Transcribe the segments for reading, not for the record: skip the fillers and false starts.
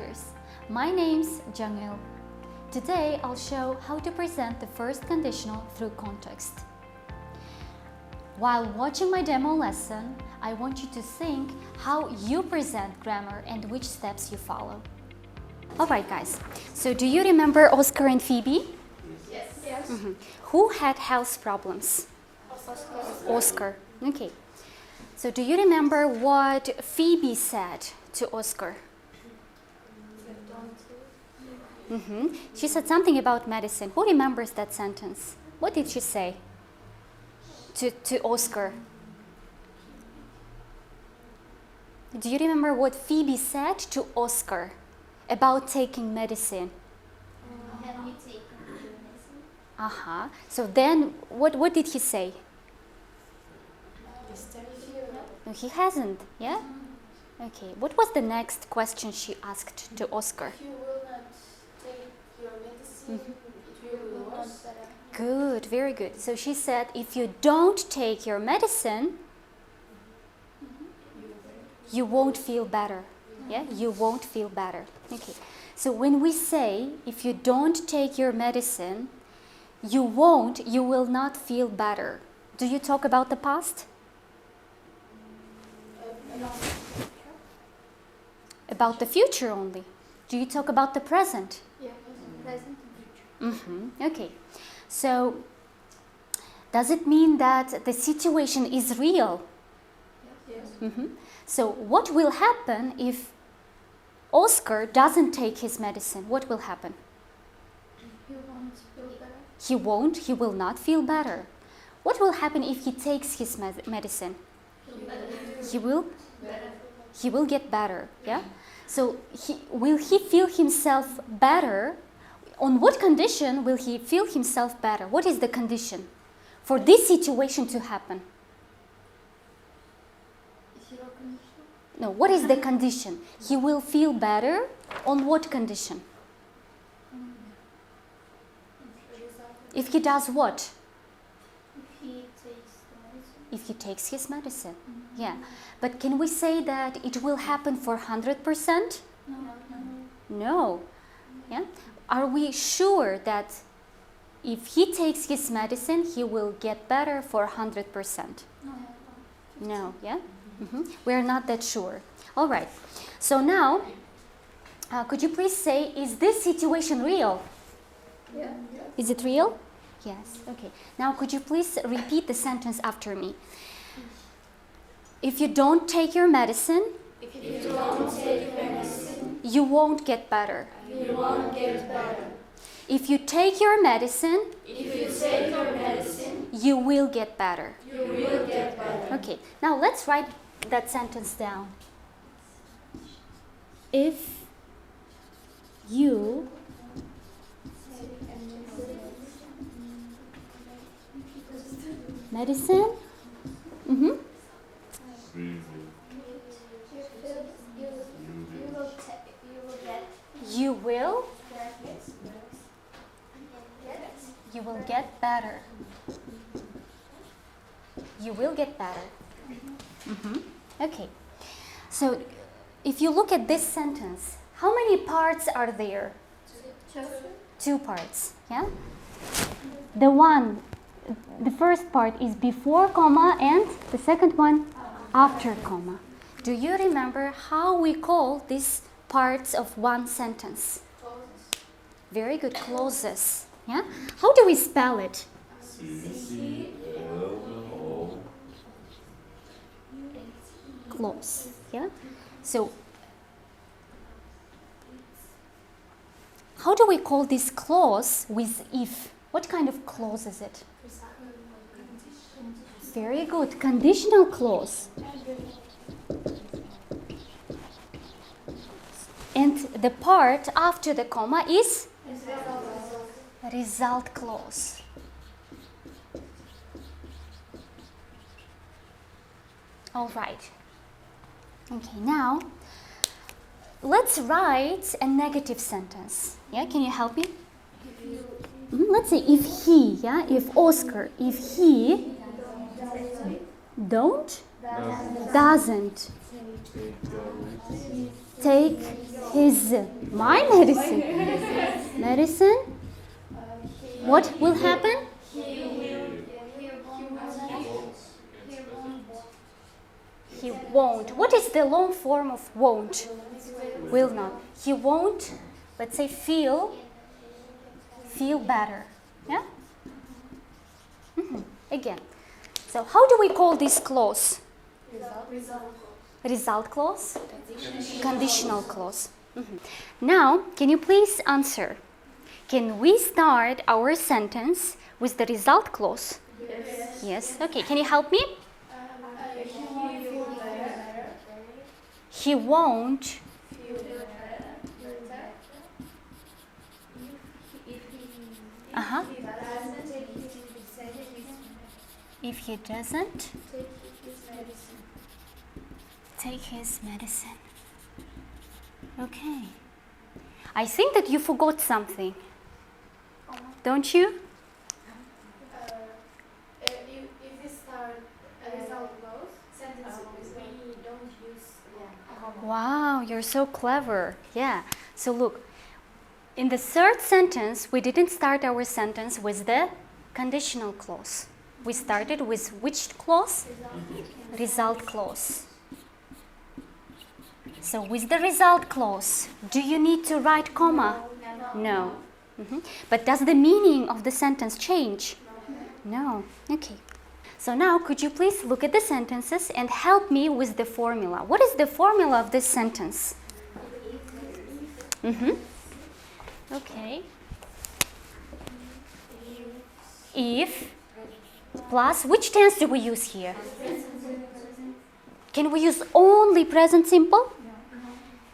Educators. My name's Jangil. Today I'll show how to present the first conditional through context. While watching my demo lesson, I want you to think how you present grammar and which steps you follow. Alright guys, so do you remember Oscar and Phoebe? Yes. Who had health problems? Oscar. Okay. So do you remember what Phoebe said to Oscar? She said something about medicine. Who remembers that sentence? What did she say to Oscar? Do you remember what Phoebe said to Oscar about taking medicine? Have you taken your medicine? So then, what did he say? No, he hasn't, yeah? Okay, what was the next question she asked to Oscar? If you will not take your medicine, it will be worse. Good, very good. So she said, if you don't take your medicine, you won't feel better. Yeah, you won't feel better. Okay, so when we say, if you don't take your medicine, you will not feel better. Do you talk about the past? About the future only? Do you talk about the present? Yeah, present and future. Okay, so does it mean that the situation is real? Yes. So what will happen if Oscar doesn't take his medicine? What will happen? You won't feel better. He will not feel better. What will happen if he takes his medicine? He will get better, yeah? So will he feel himself better? On what condition will he feel himself better? What is the condition for this situation to happen? Zero condition. No, what is the condition? He will feel better on what condition? If he does what? If he takes the medicine. If he takes his medicine. Yeah. But can we say that it will happen for 100%? No. Yeah. Are we sure that if he takes his medicine, he will get better for 100%? No. Yeah? We're not that sure. All right. So now, could you please say, is this situation real? Yeah. Is it real? Yes. Okay. Now, could you please repeat the sentence after me? If you don't take your medicine, you won't get better. If you take your medicine, you will get better. Okay. Now, let's write that sentence down. If you medicine, you will get better. You will get better. Okay. So, if you look at this sentence, how many parts are there? Two parts. Yeah. The first part is before comma and the second one after comma. Do you remember how we call these parts of one sentence? Very good, clauses. Yeah? How do we spell it? Clause. Yeah? So, how do we call this clause with if? What kind of clause is it? Very good, conditional clause. And the part after the comma is result clause. All right. Okay, now let's write a negative sentence. Yeah, can you help me? Let's say if he, yeah, if Oscar, if he doesn't Take his, my medicine. Medicine? What will happen? He won't. What is the long form of won't? Will not. He won't, let's say, feel better. Yeah? Again. So how do we call this clause? Result clause? Conditional clause. Now, can you please answer? Can we start our sentence with the result clause? Yes. Okay. Can you help me? He won't. If he doesn't take his medicine. Okay. I think that you forgot something. Don't you? If we start a result clause sentence, we don't use comma. Wow, you're so clever. Yeah. So look, in the third sentence, we didn't start our sentence with the conditional clause. We started with which clause? Result clause. So with the result clause, do you need to write comma? No. But does the meaning of the sentence change? No. Okay. So now could you please look at the sentences and help me with the formula? What is the formula of this sentence? Okay. If plus, which tense do we use here? Can we use only present simple?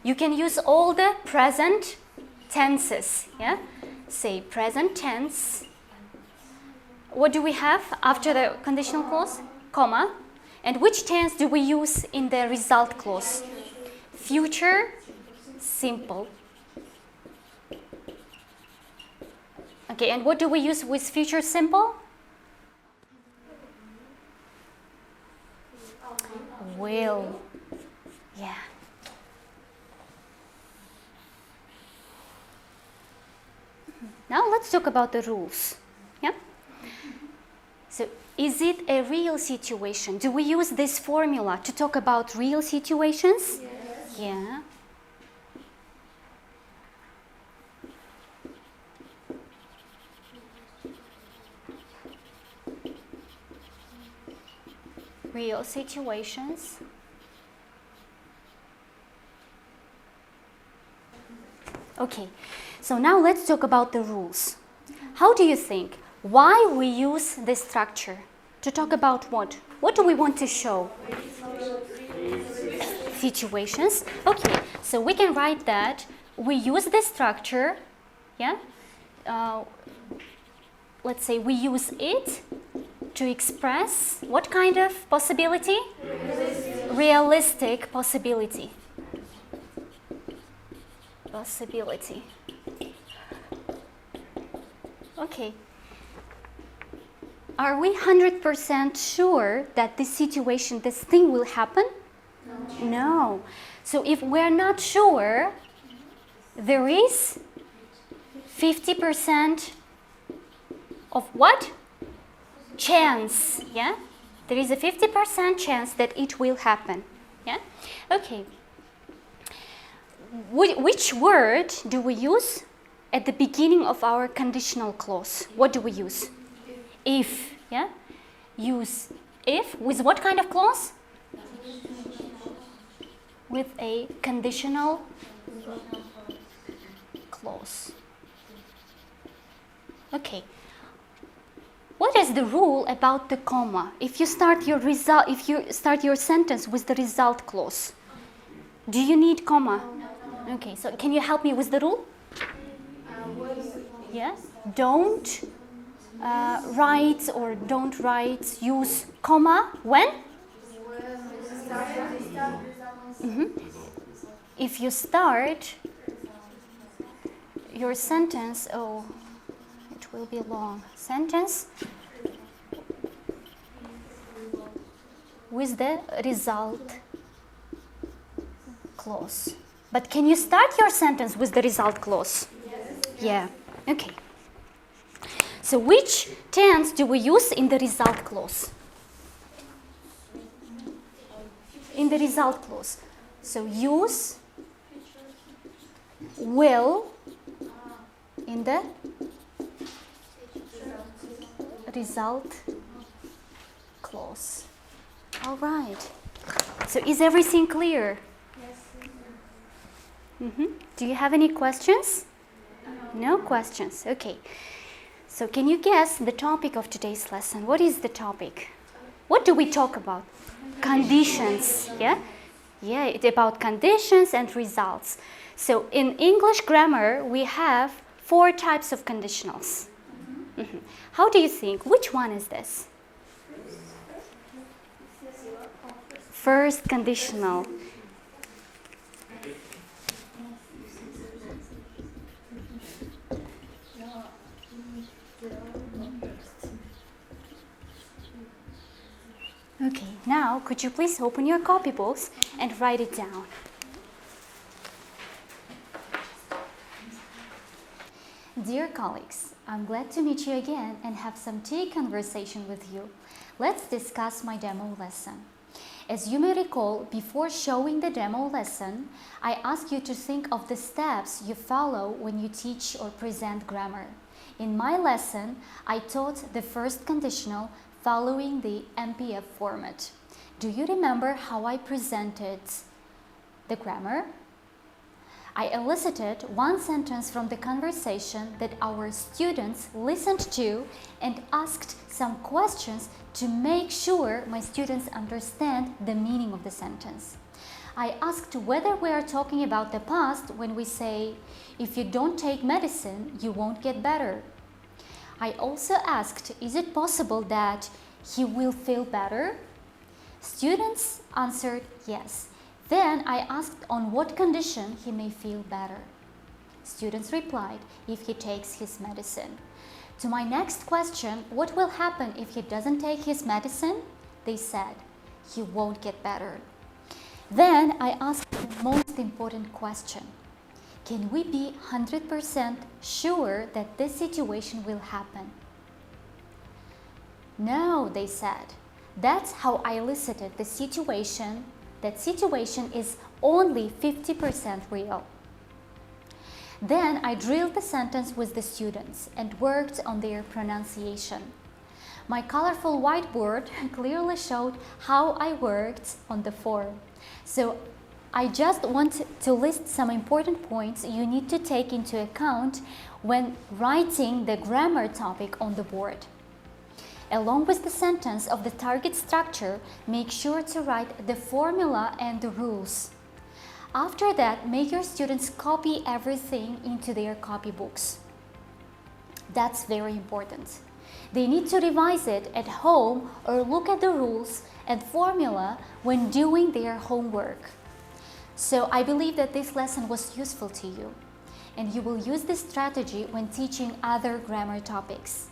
You can use all the present tenses. Yeah? Say present tense. What do we have after the conditional clause? Comma. And which tense do we use in the result clause? Future simple. Okay, and what do we use with future simple? Will. Yeah. Now let's talk about the rules. Yeah? So is it a real situation? Do we use this formula to talk about real situations? Yes. Yeah. Real situations. Okay, so now let's talk about the rules. How do you think? Why we use this structure? To talk about what? What do we want to show? Situations. Okay, so we can write that we use this structure, yeah? Let's say we use it to express what kind of possibility? Realistic possibility. Possibility. Okay. Are we 100% sure that this situation, this thing will happen? No. So if we're not sure, there is 50% of what? Chance, yeah? There is a 50% chance that it will happen, yeah? Okay. Which word do we use at the beginning of our conditional clause? What do we use? If, yeah? Use if with what kind of clause? With a conditional clause. Okay. What is the rule about the comma? If you start your sentence with the result clause, do you need comma? Okay, so can you help me with the rule? Yes. Don't write or don't write, use comma when? If you start your sentence, oh, it will be long. Sentence with the result clause. But can you start your sentence with the result clause? Yes. Yeah, okay. So which tense do we use in the result clause? In the result clause. So use will in the result clause. All right. So is everything clear? Yes. Do you have any questions? No questions. Okay. So can you guess the topic of today's lesson? What is the topic? What do we talk about? Conditions. Yeah? Yeah, it's about conditions and results. So in English grammar, we have 4 types of conditionals. How do you think? Which one is this? First conditional. Okay, now could you please open your copybooks and write it down? Dear colleagues, I'm glad to meet you again and have some tea conversation with you. Let's discuss my demo lesson. As you may recall, before showing the demo lesson, I asked you to think of the steps you follow when you teach or present grammar. In my lesson, I taught the first conditional following the MPF format. Do you remember how I presented the grammar? I elicited one sentence from the conversation that our students listened to and asked some questions to make sure my students understand the meaning of the sentence. I asked whether we are talking about the past when we say, if you don't take medicine, you won't get better. I also asked, is it possible that he will feel better? Students answered yes. Then I asked on what condition he may feel better. Students replied, if he takes his medicine. To my next question, what will happen if he doesn't take his medicine? They said, he won't get better. Then I asked the most important question. Can we be 100% sure that this situation will happen? No, they said. That's how I elicited the situation. That situation is only 50% real. Then I drilled the sentence with the students and worked on their pronunciation. My colorful whiteboard clearly showed how I worked on the form. So I just want to list some important points you need to take into account when writing the grammar topic on the board. Along with the sentence of the target structure, make sure to write the formula and the rules. After that, make your students copy everything into their copybooks. That's very important. They need to revise it at home or look at the rules and formula when doing their homework. So I believe that this lesson was useful to you, and you will use this strategy when teaching other grammar topics.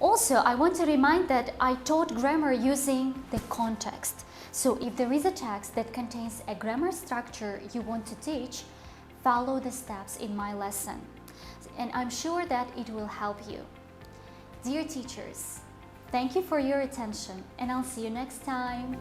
Also, I want to remind that I taught grammar using the context. So if there is a text that contains a grammar structure you want to teach, follow the steps in my lesson. And I'm sure that it will help you. Dear teachers, thank you for your attention, and I'll see you next time.